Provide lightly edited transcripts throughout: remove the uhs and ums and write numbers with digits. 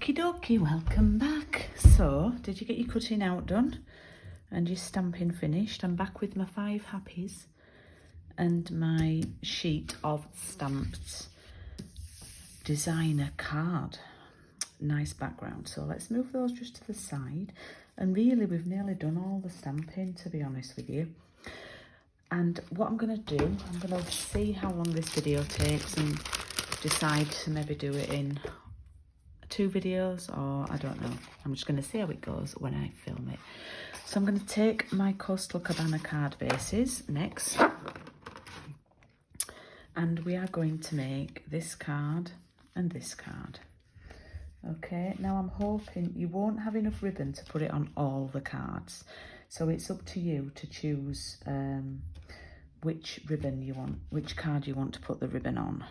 Okie dokie, welcome back. So, did you get your cutting out done and your stamping finished? I'm back with my 5 happies and my sheet of stamped designer card. Nice background. So let's move those just to the side. And really, we've nearly done all the stamping, to be honest with you. And what I'm going to do, I'm going to see how long this video takes and decide to maybe do it in 2 videos, or I don't know. I'm just going to see how it goes when I film it. So I'm going to take my Coastal Cabana card bases next, and we are going to make this card and this card. Okay, now I'm hoping you won't have enough ribbon to put it on all the cards, so it's up to you to choose which ribbon you want, which card you want to put the ribbon on.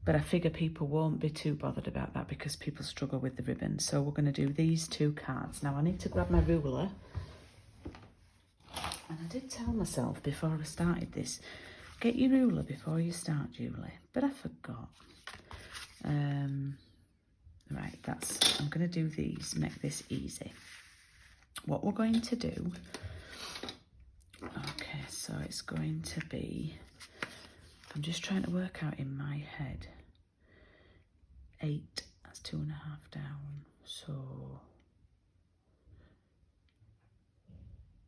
But I figure people won't be too bothered about that because people struggle with the ribbon. So we're going to do these 2 cards. Now I need to grab my ruler. And I did tell myself before I started this, get your ruler before you start, Julie. But I forgot. Right, I'm going to do these, make this easy. What we're going to do, okay, so it's going to be, I'm just trying to work out in my head. 8, that's 2.5 down, so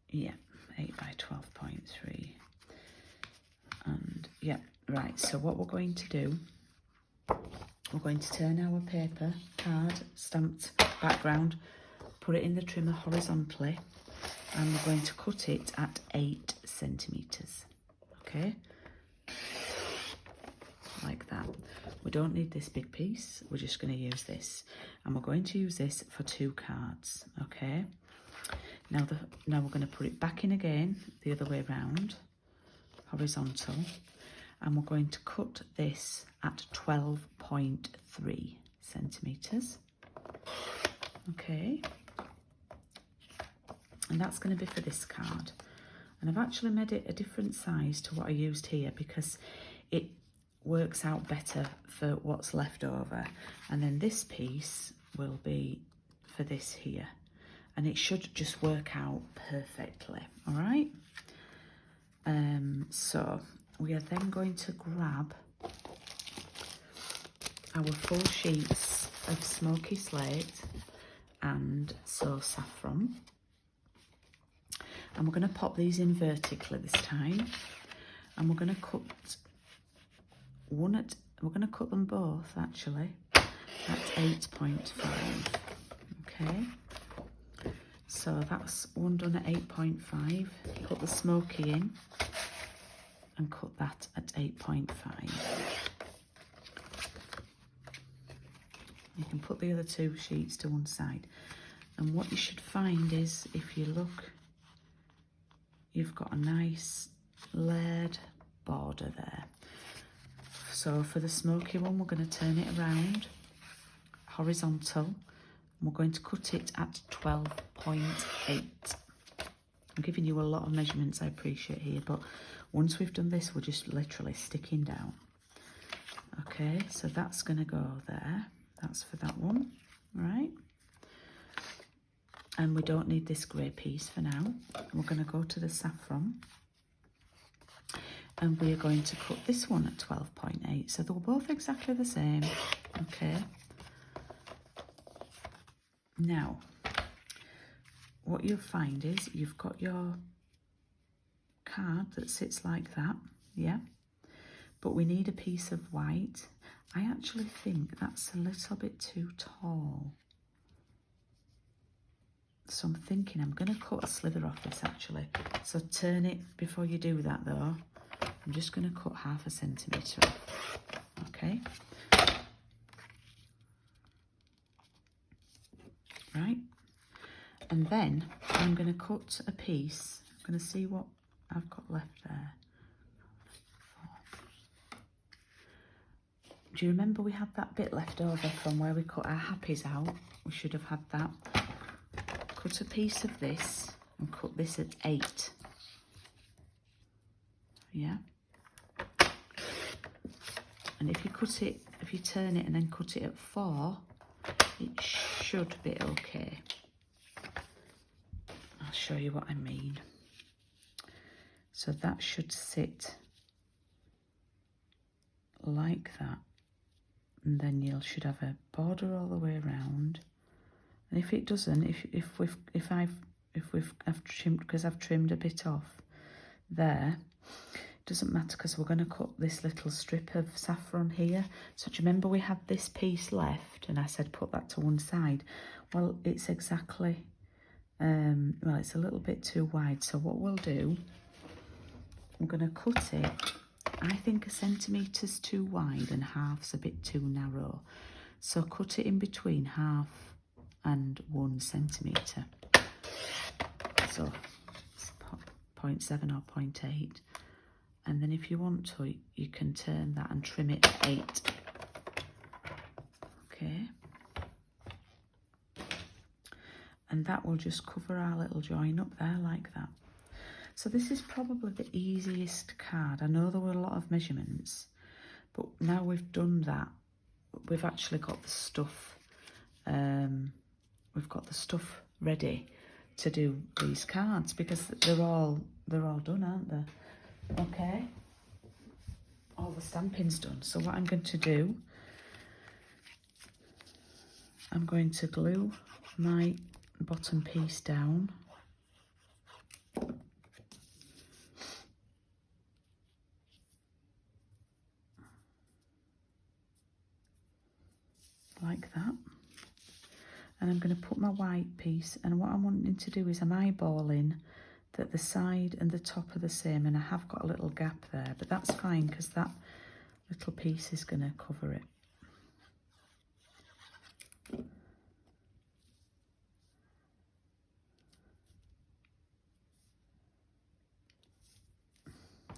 yeah, 8 by 12.3. And yeah, right, so what we're going to do, we're going to turn our paper card, stamped background, put it in the trimmer horizontally, and we're going to cut it at 8 centimetres, okay? Like that. We don't need this big piece, we're just going to use this, and we're going to use this for 2 cards, okay? Now we're going to put it back in again the other way round, horizontal, and we're going to cut this at 12.3 centimetres, okay? And that's going to be for this card, and I've actually made it a different size to what I used here because it works out better for what's left over. And then this piece will be for this here, and it should just work out perfectly. All right, so we are then going to grab our full sheets of smoky slate and so saffron, and we're going to pop these in vertically this time, and we're going to cut we're going to cut them both actually at 8.5. okay, so that's one done at 8.5. Put the smoky in and cut that at 8.5. You can put the other 2 sheets to one side, and what you should find is, if you look, you've got a nice layered border there. So for the smoky one, we're going to turn it around horizontal, and we're going to cut it at 12.8. I'm giving you a lot of measurements, I appreciate here, but once we've done this, we're just literally sticking down. Okay, so that's going to go there. That's for that one, right? And we don't need this grey piece for now. We're going to go to the saffron, and we are going to cut this one at 12.8. So they're both exactly the same, okay? Now, what you'll find is you've got your card that sits like that, yeah? But we need a piece of white. I actually think that's a little bit too tall. So I'm thinking I'm going to cut a slither off this actually. So turn it before you do that though. I'm just going to cut 0.5 centimetre off, okay? Right, and then I'm going to cut a piece. I'm going to see what I've got left there. Do you remember we had that bit left over from where we cut our happies out? We should have had that. Cut a piece of this and cut this at 8. Yeah. And if you cut it, if you turn it and then cut it at 4, it should be okay. I'll show you what I mean. So that should sit like that, and then you should have a border all the way around. And if it doesn't, if I've trimmed, because I've trimmed a bit off there, it doesn't matter, because we're going to cut this little strip of saffron here. So do you remember we had this piece left and I said put that to one side? Well, it's exactly, well, it's a little bit too wide. So what we'll do, I'm going to cut it, I think 1 centimetre's too wide and half's a bit too narrow. So cut it in between 1/2 and 1 centimetre. So it's 0.7 or 0.8. And then if you want to, you can turn that and trim it at 8. Okay. And that will just cover our little join up there like that. So this is probably the easiest card. I know there were a lot of measurements, but now we've done that, we've actually got the stuff, we've got the stuff ready to do these cards, because they're all done, aren't they? Okay, all the stamping's done. So what I'm going to do, I'm going to glue my bottom piece down. Like that. And I'm going to put my white piece, and what I'm wanting to do is I'm eyeballing that the side and the top are the same, and I have got a little gap there, but that's fine because that little piece is going to cover it.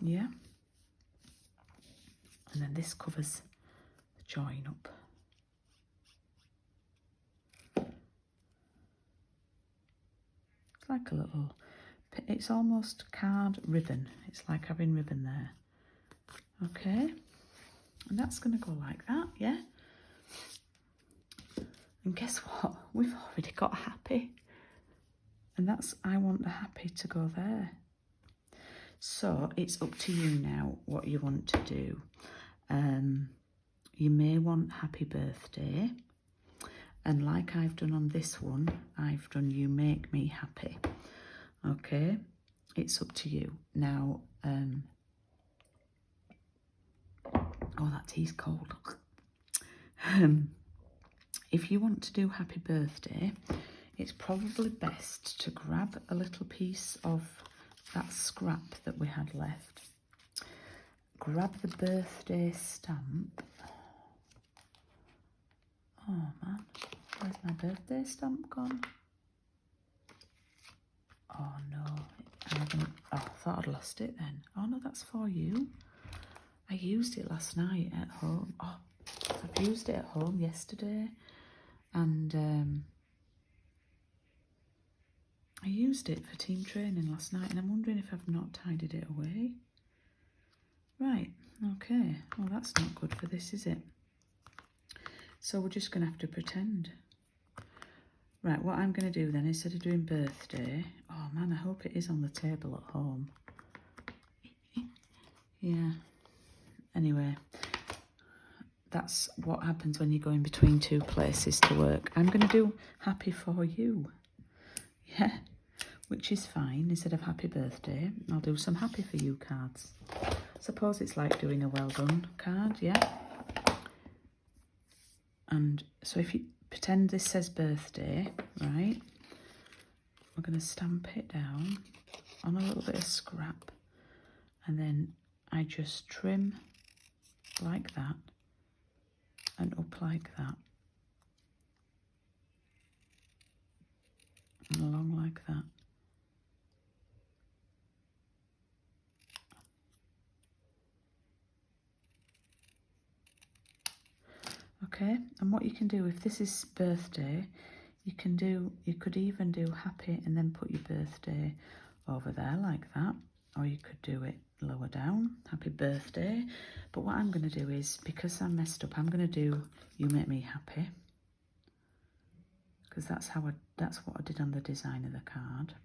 Yeah. And then this covers the join up. It's like a little, it's almost card ribbon. It's like having ribbon there. Okay. And that's going to go like that, yeah? And guess what? We've already got happy. And that's, I want the happy to go there. So it's up to you now what you want to do. You may want happy birthday. And like I've done on this one, I've done you make me happy. Okay, it's up to you. Now, oh, that tea's cold. If you want to do happy birthday, it's probably best to grab a little piece of that scrap that we had left. Grab the birthday stamp. Oh man, where's my birthday stamp gone? Oh no, oh, I thought I'd lost it then. Oh no, that's for you. I used it last night at home. Oh, I've used it at home yesterday, and I used it for team training last night, and I'm wondering if I've not tidied it away. Right, okay, well that's not good for this, is it? So we're just going to have to pretend. Right, what I'm going to do then, instead of doing birthday, oh man, I hope it is on the table at home. Yeah, anyway, that's what happens when you go in between two places to work. I'm going to do happy for you. Yeah, which is fine. Instead of happy birthday, I'll do some happy for you cards. Suppose it's like doing a well done card, yeah? And so if you pretend this says birthday, right? We're going to stamp it down on a little bit of scrap. And then I just trim like that and up like that. And along like that. Okay, and what you can do, if this is birthday, you could even do happy and then put your birthday over there like that, or you could do it lower down, happy birthday. But what I'm going to do is, because I messed up, I'm going to do you make me happy. because that's what I did on the design of the card.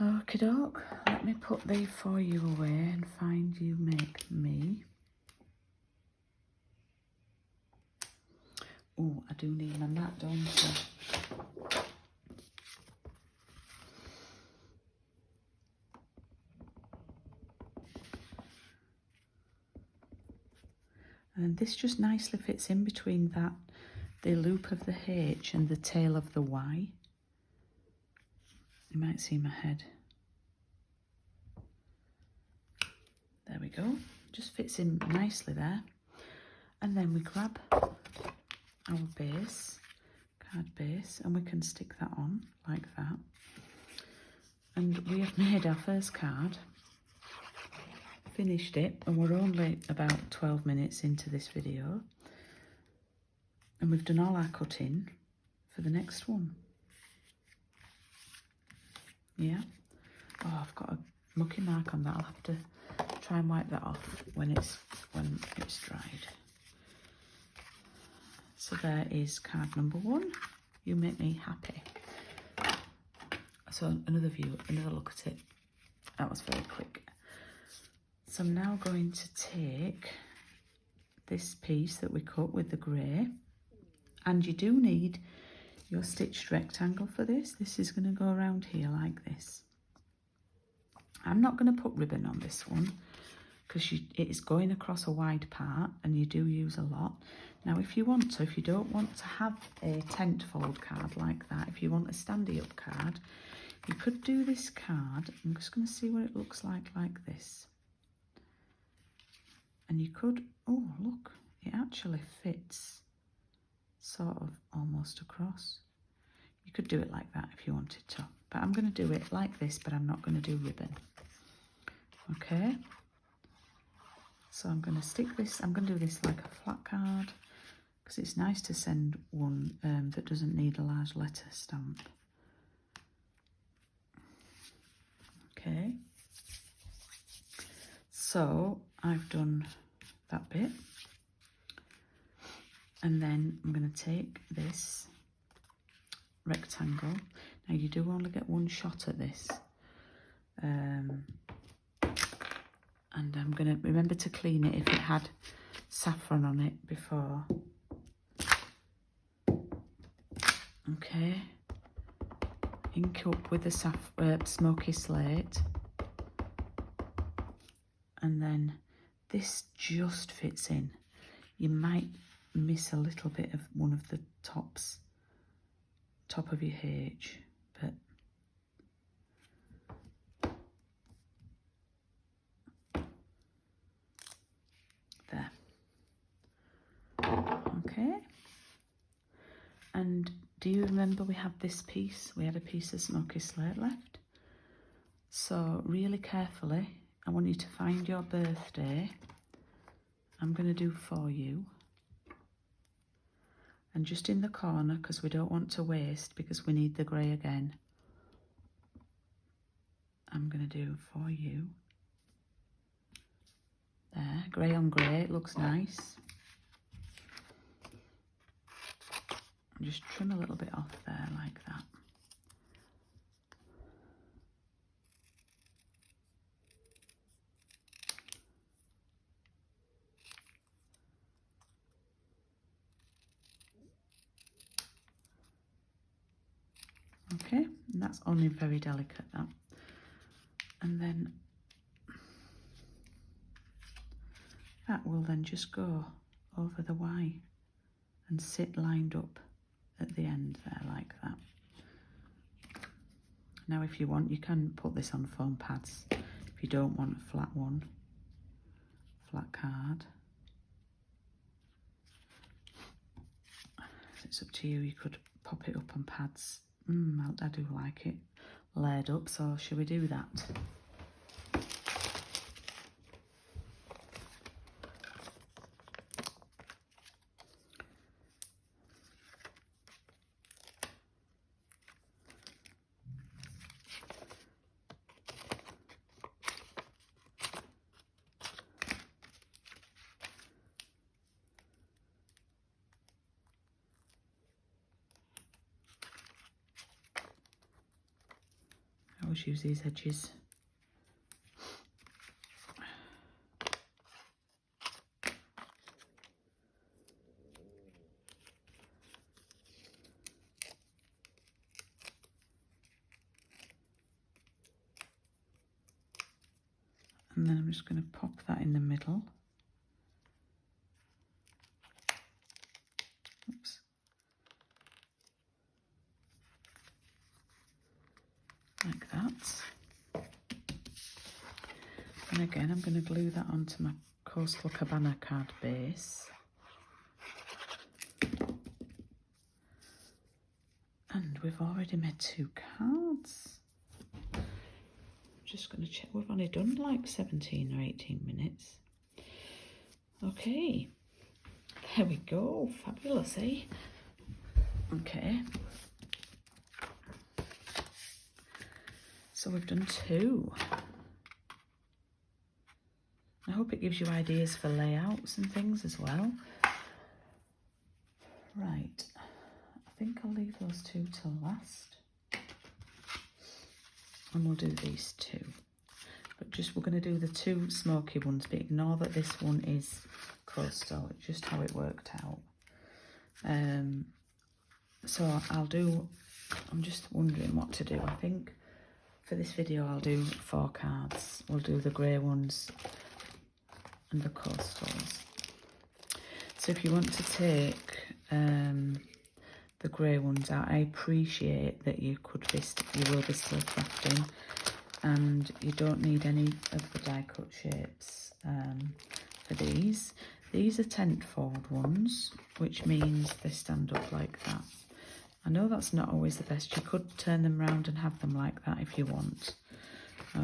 Okie doke, let me put the For You away and Find You Make Me. Oh, I do need my mat, don't I? And this just nicely fits in between the loop of the H and the tail of the Y. You might see my head. There we go. Just fits in nicely there. And then we grab our base, card base, and we can stick that on like that. And we have made our first card, finished it, and we're only about 12 minutes into this video. And we've done all our cutting for the next one. Yeah. Oh, I've got a mucky mark on that. I'll have to try and wipe that off when it's dried. So there is card number 1. You Make Me Happy. So another look at it. That was very quick. So I'm now going to take this piece that we cut with the grey, and you do need your stitched rectangle for this. This is going to go around here like this. I'm not going to put ribbon on this one because it is going across a wide part and you do use a lot. Now if you don't want to have a tent fold card like that, if you want a standy up card, you could do this card. I'm just going to see what it looks like this. And you could, oh look, it actually fits sort of almost across. You could do it like that if you wanted to, but I'm going to do it like this, but I'm not going to do ribbon. Okay, so I'm going to stick this, I'm going to do this like a flat card because it's nice to send one that doesn't need a large letter stamp. Okay, so I've done that bit, and then I'm going to take this rectangle. Now you do only get one shot at this, and I'm going to remember to clean it if it had saffron on it before. Okay, ink up with the smoky slate, and then this just fits in. You might miss a little bit of one of the top of your H, but there. Okay, and do you remember we had this piece? We had a piece of smoky slate left. So really carefully, I want you to find your birthday. I'm going to do For You. And just in the corner, because we don't want to waste, because we need the grey again, I'm going to do For You. There, grey on grey, it looks nice. And just trim a little bit off there like that. Okay, and that's only very delicate, that. And then that will then just go over the Y and sit lined up at the end there like that. Now if you want, you can put this on foam pads if you don't want a flat one, flat card. It's up to you, you could pop it up on pads. I do like it layered up, so shall we do that? always use these edges. And then I'm just going to pop that in the middle. Oops. Like that. And again, I'm going to glue that onto my Coastal Cabana card base. And we've already made 2 cards. Just going to check, we've only done like 17 or 18 minutes. Okay, there we go, fabulous, eh? Okay, so we've done 2. I hope it gives you ideas for layouts and things as well. Right, I think I'll leave those 2 till last. And we'll do these 2. But just, we're going to do the 2 smoky ones, but ignore that this one is coastal. It's just how it worked out. So I'm just wondering what to do. I think for this video I'll do 4 cards. We'll do the grey ones and the coastals. So if you want to take the grey ones out, I appreciate that you will be still crafting, and you don't need any of the die cut shapes for these. These are tent fold ones, which means they stand up like that. I know that's not always the best. You could turn them round and have them like that if you want.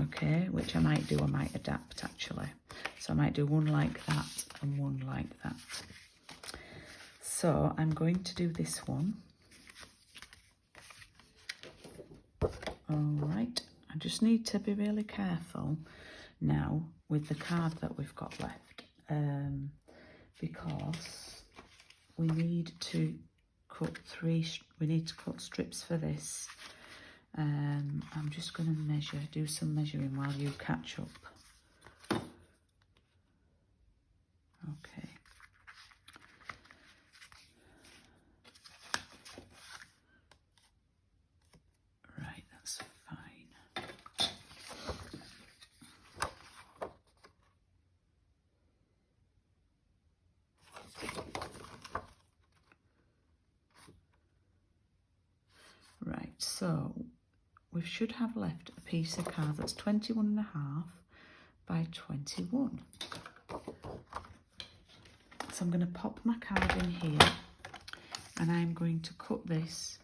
Okay, which I might do, I might adapt actually. So I might do one like that and one like that. So I'm going to do this one. All right, I just need to be really careful now with the card that we've got left, because we need to cut strips for this. I'm just going to do some measuring while you catch up. Okay. Right, that's fine. Right, so we should have left a piece of card that's 21.5 by 21. So I'm going to pop my card in here, and I'm going to cut this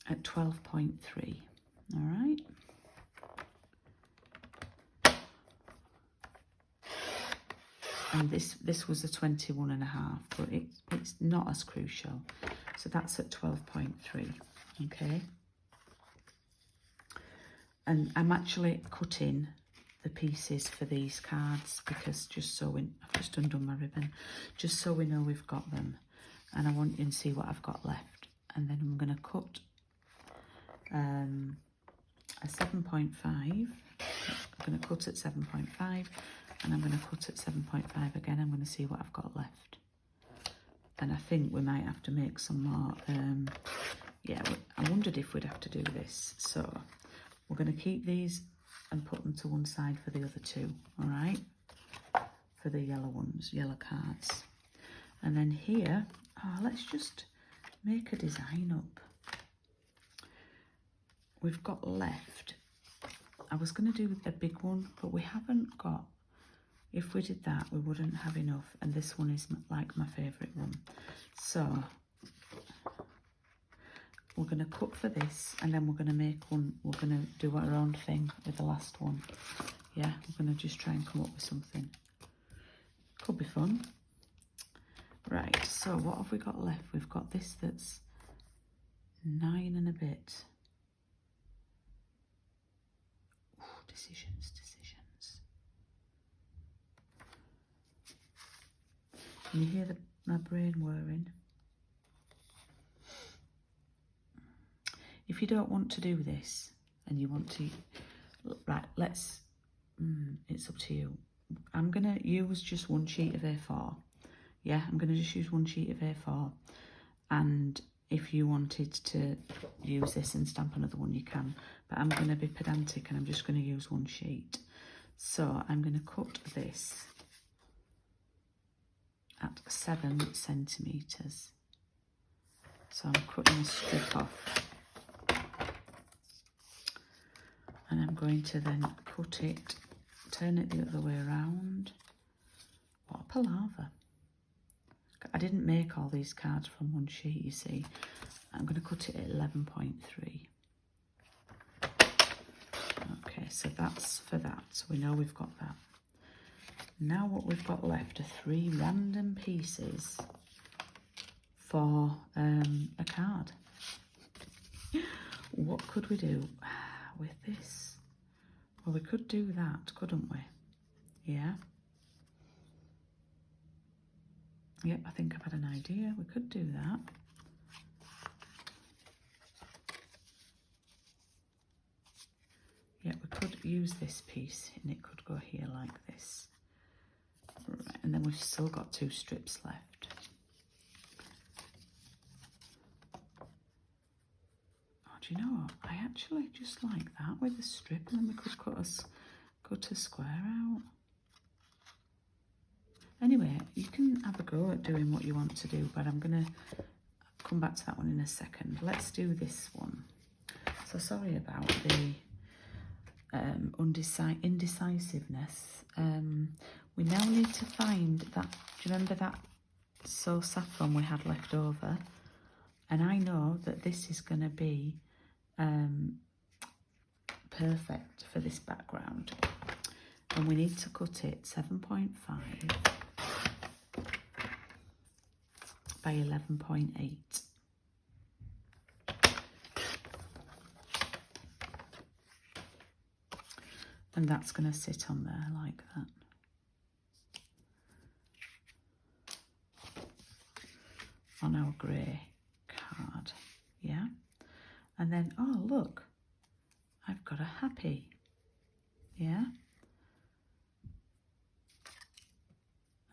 at 12.3. All right. And this was a 21.5, but it's not as crucial. So that's at 12.3. Okay. And I'm actually cutting the pieces for these cards because I've just undone my ribbon, just so we know we've got them. And I want you to see what I've got left. And then I'm going to cut a 7.5. I'm going to cut at 7.5, and I'm going to cut at 7.5 again. I'm going to see what I've got left. And I think we might have to make some more. Yeah, I wondered if we'd have to do this. So we're going to keep these and put them to one side for the other 2, all right? For the yellow ones, yellow cards. And then here, let's just make a design up. We've got left, I was going to do a big one, but we haven't got, if we did that, we wouldn't have enough. And this one is like my favourite one. So we're going to cut for this, and then we're going to make one, we're going to do our own thing with the last one. Yeah, we're going to just try and come up with something. Could be fun. Right, so what have we got left? We've got this that's 9 and a bit. Ooh, decisions. Can you hear my brain whirring? If you don't want to do this, and you want to, right, let's, it's up to you. I'm going to use just one sheet of A4. Yeah, I'm going to just use one sheet of A4. And if you wanted to use this and stamp another one, you can. But I'm going to be pedantic and I'm just going to use one sheet. So I'm going to cut this at 7 centimetres. So I'm cutting a strip off. And I'm going to then cut it, turn it the other way around. What a palaver. I didn't make all these cards from one sheet, you see. I'm going to cut it at 11.3. Okay, so that's for that. So we know we've got that. Now what we've got left are 3 random pieces for a card. What could we do with this? Well, we could do that, couldn't we? Yeah. Yep, I think I've had an idea. We could do that. Yeah, we could use this piece and it could go here like this. Right, and then we've still got 2 strips left. Oh, do you know what? I actually just like that with a strip, and then we could cut a square out. Anyway, you can have a go at doing what you want to do, but I'm going to come back to that one in a second. Let's do this one. So sorry about the indecisiveness. We now need to find that, do you remember that So Saffron we had left over? And I know that this is going to be perfect for this background. And we need to cut it 7.5 by 11.8. And that's going to sit on there like that. On our grey card, yeah? And then, oh look, I've got a happy, yeah?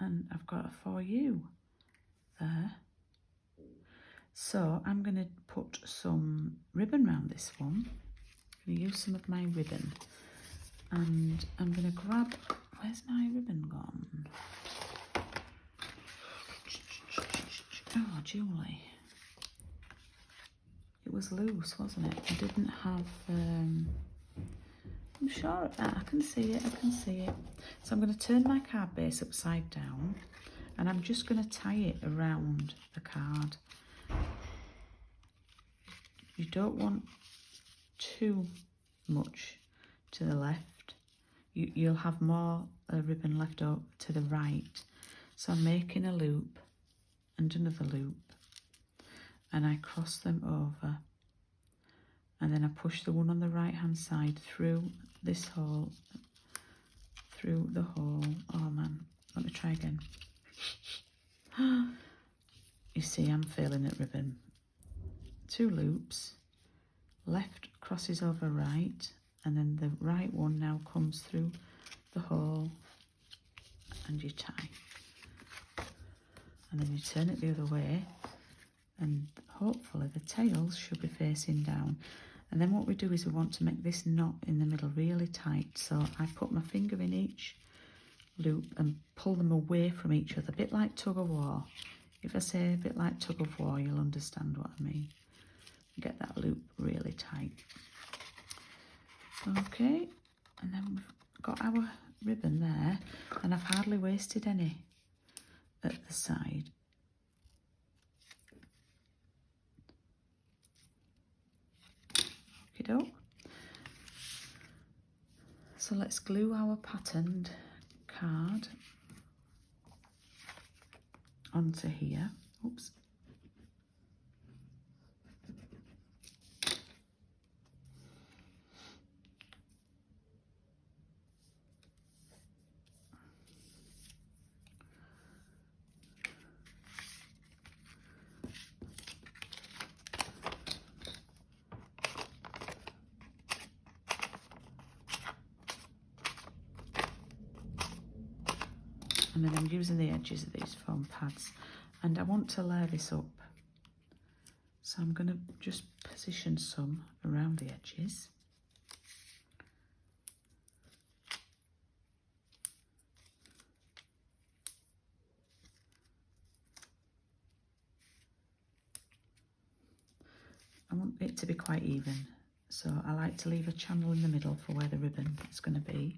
And I've got a for you there. So I'm going to put some ribbon around this one. I'm going to use some of my ribbon. And I'm going to grab, where's my ribbon gone? Oh, Julie. It was loose, wasn't it? I didn't have, I'm sure, I can see it, I can see it. So I'm going to turn my card base upside down and I'm just going to tie it around the card. You don't want too much to the left. You'll have more ribbon left up to the right. So I'm making a loop and another loop, and I cross them over, and then I push the one on the right hand side through this hole, through the hole. Oh man, let me try again. You see, I'm failing at ribbon. 2 loops, left crosses over right, and then the right one now comes through the hole and you tie. And then you turn it the other way and hopefully the tails should be facing down. And then what we do is we want to make this knot in the middle really tight. So I put my finger in each loop and pull them away from each other, a bit like tug of war. If I say a bit like tug of war, you'll understand what I mean. Get that loop really tight. Okay, and then we've got our ribbon there, and I've hardly wasted any at the side. Okey-doke. So let's glue our patterned card onto here. Oops. And then I'm using the edges of these foam pads, and I want to layer this up. So I'm going to just position some around the edges. I want it to be quite even, so I like to leave a channel in the middle for where the ribbon is going to be.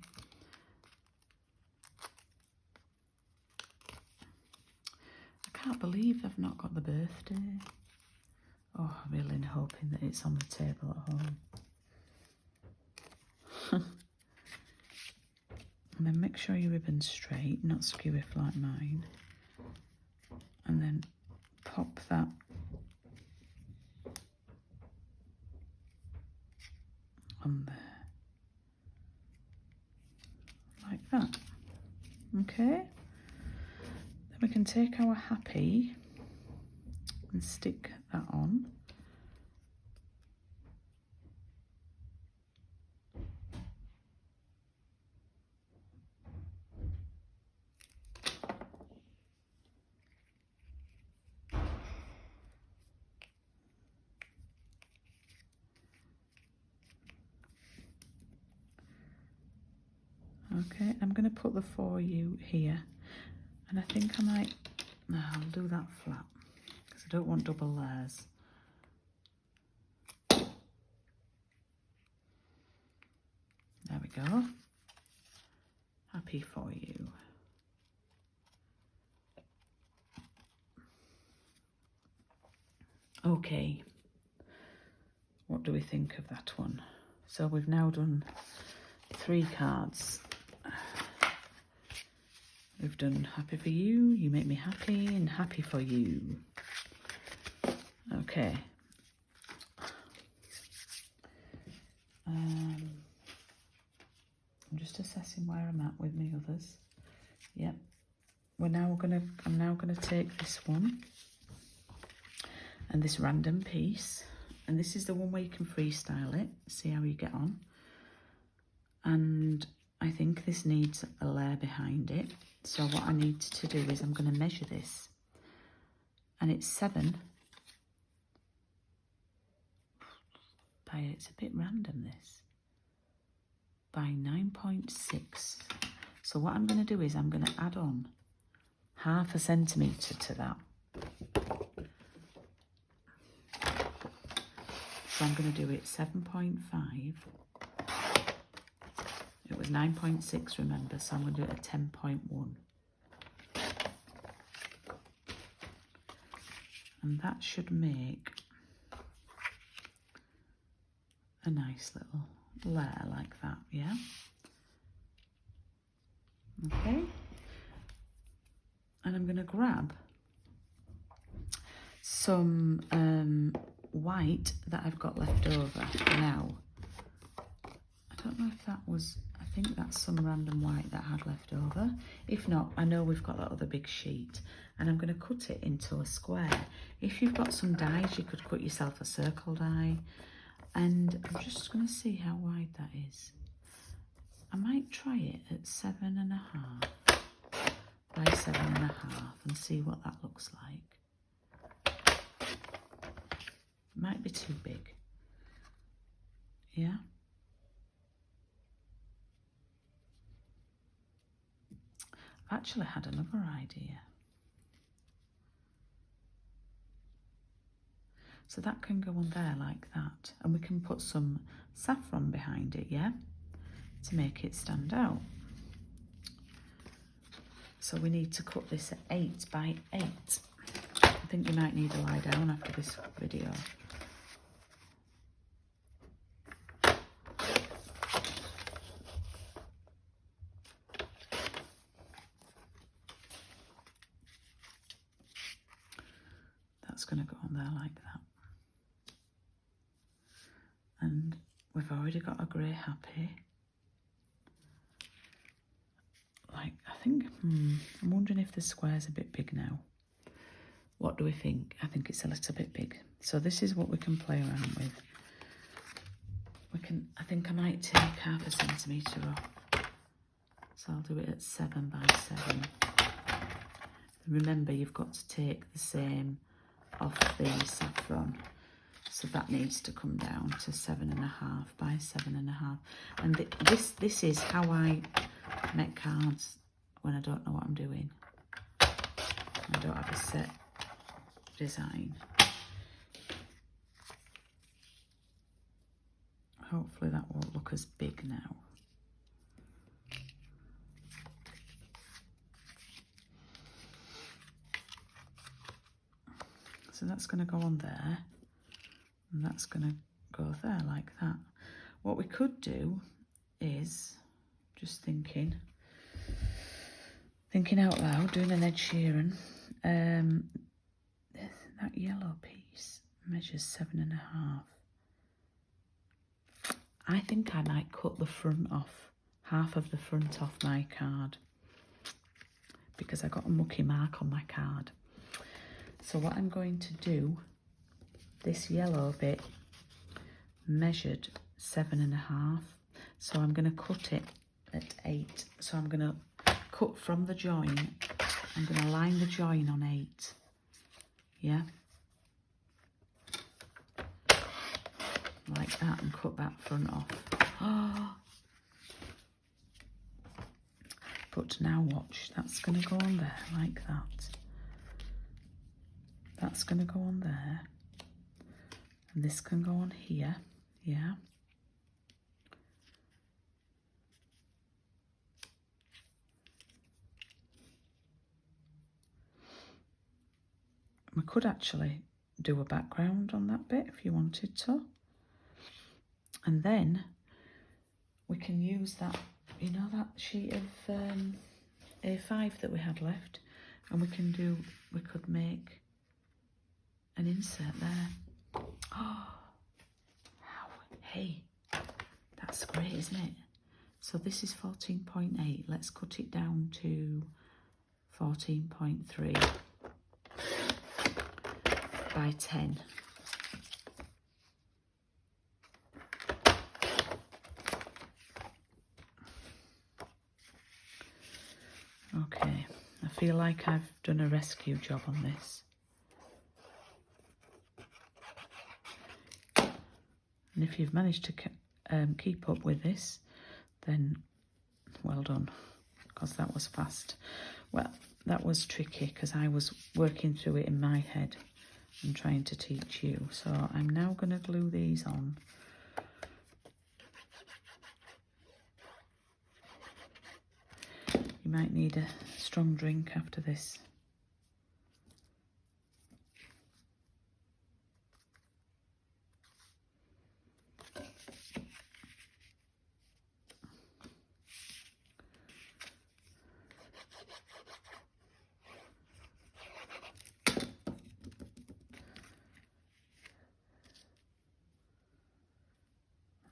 I can't believe I've not got the birthday. Oh, I'm really hoping that it's on the table at home. And then make sure your ribbon's straight, not skew like mine. And then pop that on there, like that. Okay, then we can take our happy and stick that on. Okay, I'm going to put the For You here, and I think I might, no, I'll do that flat because I don't want double layers. There we go. Happy For You. Okay, what do we think of that one? So we've now done 3 cards. We've done Happy For You, You Make Me Happy, and Happy For You. Okay. I'm just assessing where I'm at with my others. Yep. I'm now gonna take this one and this random piece, and this is the one where you can freestyle it, see how you get on. And I think this needs a layer behind it. So what I need to do is I'm going to measure this, and it's 7 by, it's a bit random this, by 9.6. So what I'm going to do is I'm going to add on 0.5 centimetre to that. So I'm going to do it 7.5. It was 9.6, remember, so I'm going to do it at 10.1. And that should make a nice little layer like that, yeah? Okay. And I'm going to grab some white that I've got left over now. I don't know if that was, I think that's some random white that I had left over. If not, I know we've got that other big sheet, and I'm going to cut it into a square. If you've got some dies, you could cut yourself a circle die, and I'm just going to see how wide that is. I might try it at 7.5 by 7.5 and see what that looks like. Might be too big. Yeah. I've actually had another idea. So that can go on there like that, and we can put some saffron behind it, yeah, to make it stand out. So we need to cut this at 8 by 8. I think you might need to lie down after this video. That's going to go on there like that. And we've already got a grey happy. Like, I think, I'm wondering if the square's a bit big now. What do we think? I think it's a little bit big. So this is what we can play around with. We can, I think I might take 0.5 centimetre off. So I'll do it at 7 by 7. Remember, you've got to take the same off the saffron. So that needs to come down to 7.5 by 7.5. And this is how I make cards when I don't know what I'm doing. I don't have a set design. Hopefully that won't look as big now. So that's going to go on there, and that's going to go there like that. What we could do is, just thinking out loud, doing an Ed Sheeran, that yellow piece measures 7.5. I think I might cut the front off, half of the front off my card, because I got a mucky mark on my card. So what I'm going to do, this yellow bit measured 7.5, so I'm going to cut it at 8. So I'm going to cut from the join, I'm going to line the join on 8, yeah, like that, and cut that front off. Oh. But now watch, that's going to go on there like that. That's going to go on there, and this can go on here, yeah. We could actually do a background on that bit if you wanted to. And then we can use that, you know, that sheet of A5 that we had left, and we could make an insert there. Oh, wow, hey, that's great, isn't it? So this is 14.8. Let's cut it down to 14.3 by 10. Okay, I feel like I've done a rescue job on this. And if you've managed to keep up with this, then well done, because that was fast. Well, that was tricky because I was working through it in my head and trying to teach you. So I'm now going to glue these on. You might need a strong drink after this.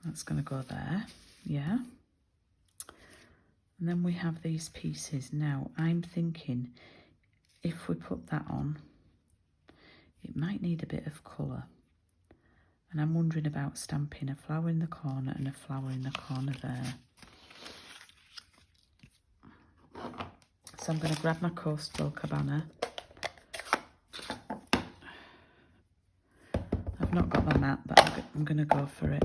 That's going to go there, yeah. And then we have these pieces. Now, I'm thinking if we put that on, it might need a bit of colour. And I'm wondering about stamping a flower in the corner and a flower in the corner there. So I'm going to grab my Coastal Cabana. I've not got my mat, but I'm going to go for it.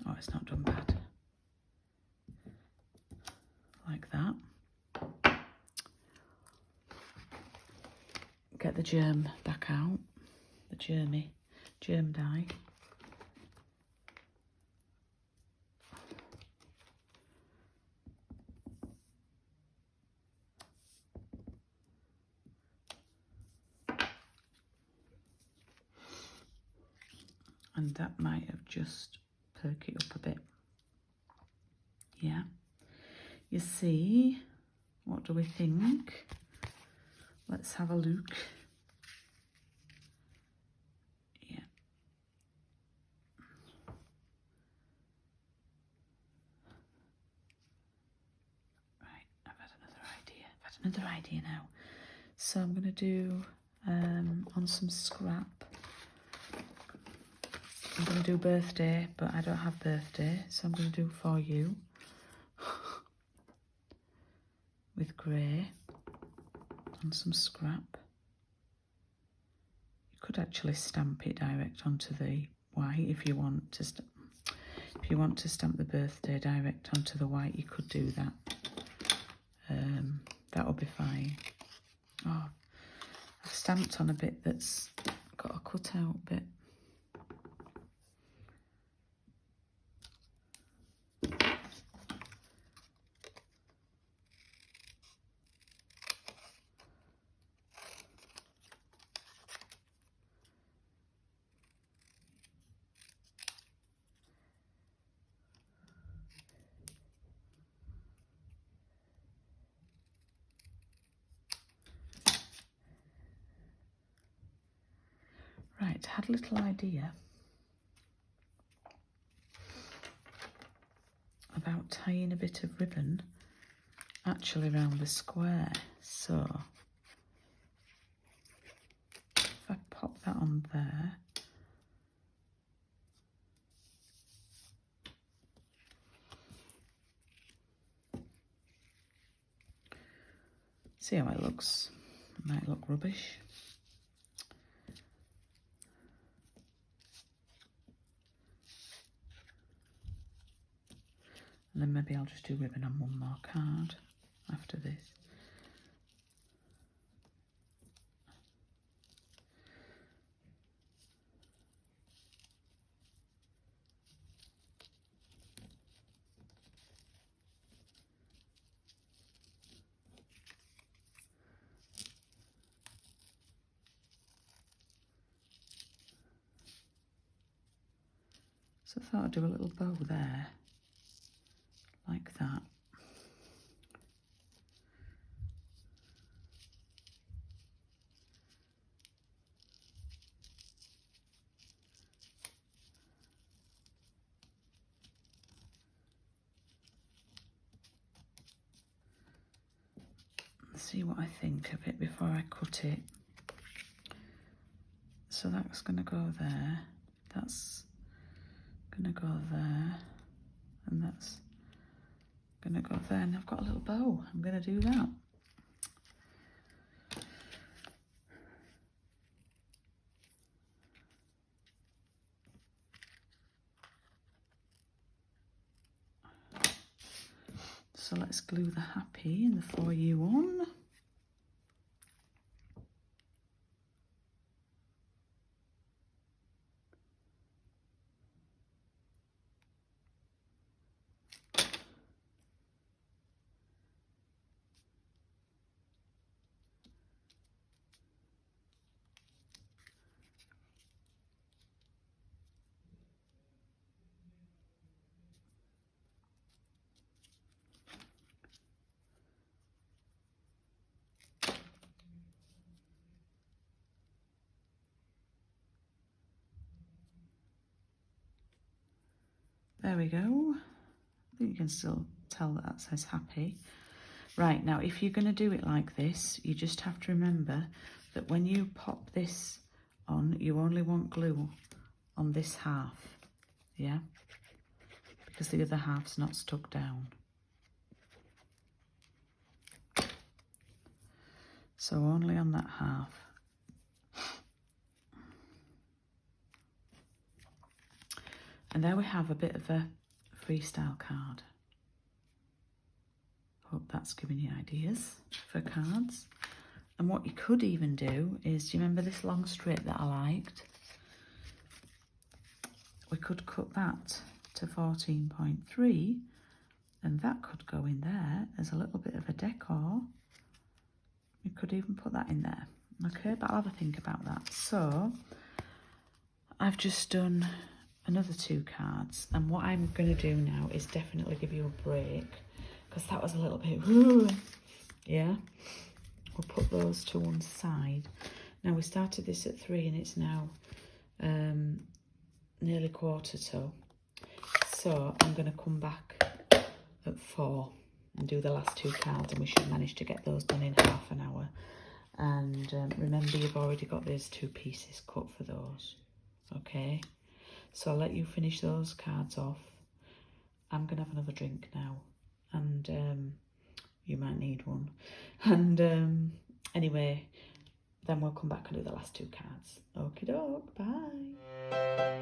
Oh, it's not done bad. Like that. Get the germ back out, the germ dye. And that might have just perked it up a bit. Yeah. You see, what do we think? Let's have a look. Yeah. Right, I've had another idea now. So I'm going to do on some scrap. I'm going to do birthday, but I don't have birthday, so I'm going to do for you. with grey on some scrap. You could actually stamp it direct onto the white if you want to. If you want to stamp the birthday direct onto the white, you could do that. That'll be fine. Oh, I've stamped on a bit that's got a cut out bit. Right, I had a little idea about tying a bit of ribbon actually around the square. So if I pop that on there, see how it looks. It might look rubbish. And then maybe I'll just do ribbon on one more card after this. So I thought I'd do a little bow there, like that. See what I think of it before I cut it. So that's going to go there, that's going to go there, and that's going to go there, and I've got a little bow. I'm going to do that. So let's glue the happy and the for you on. There we go. I think you can still tell that that says happy. Right, now if you're going to do it like this, you just have to remember that when you pop this on, you only want glue on this half, yeah? Because the other half's not stuck down. So only on that half. And there we have a bit of a freestyle card. Hope that's giving you ideas for cards. And what you could even do is, do you remember this long strip that I liked? We could cut that to 14.3 and that could go in there as a little bit of a decor. You could even put that in there. Okay, but I'll have a think about that. So I've just done another 2 cards, and what I'm going to do now is definitely give you a break because that was a little bit yeah. We'll put those to one side. Now we started this at 3 and it's now nearly 3:45, so I'm going to come back at 4 and do the last 2 cards, and we should manage to get those done in half an hour. And remember, you've already got those 2 pieces cut for those. Okay, so I'll let you finish those cards off. I'm going to have another drink now, and you might need one. And anyway, then we'll come back and do the last 2 cards. Okie doke, bye.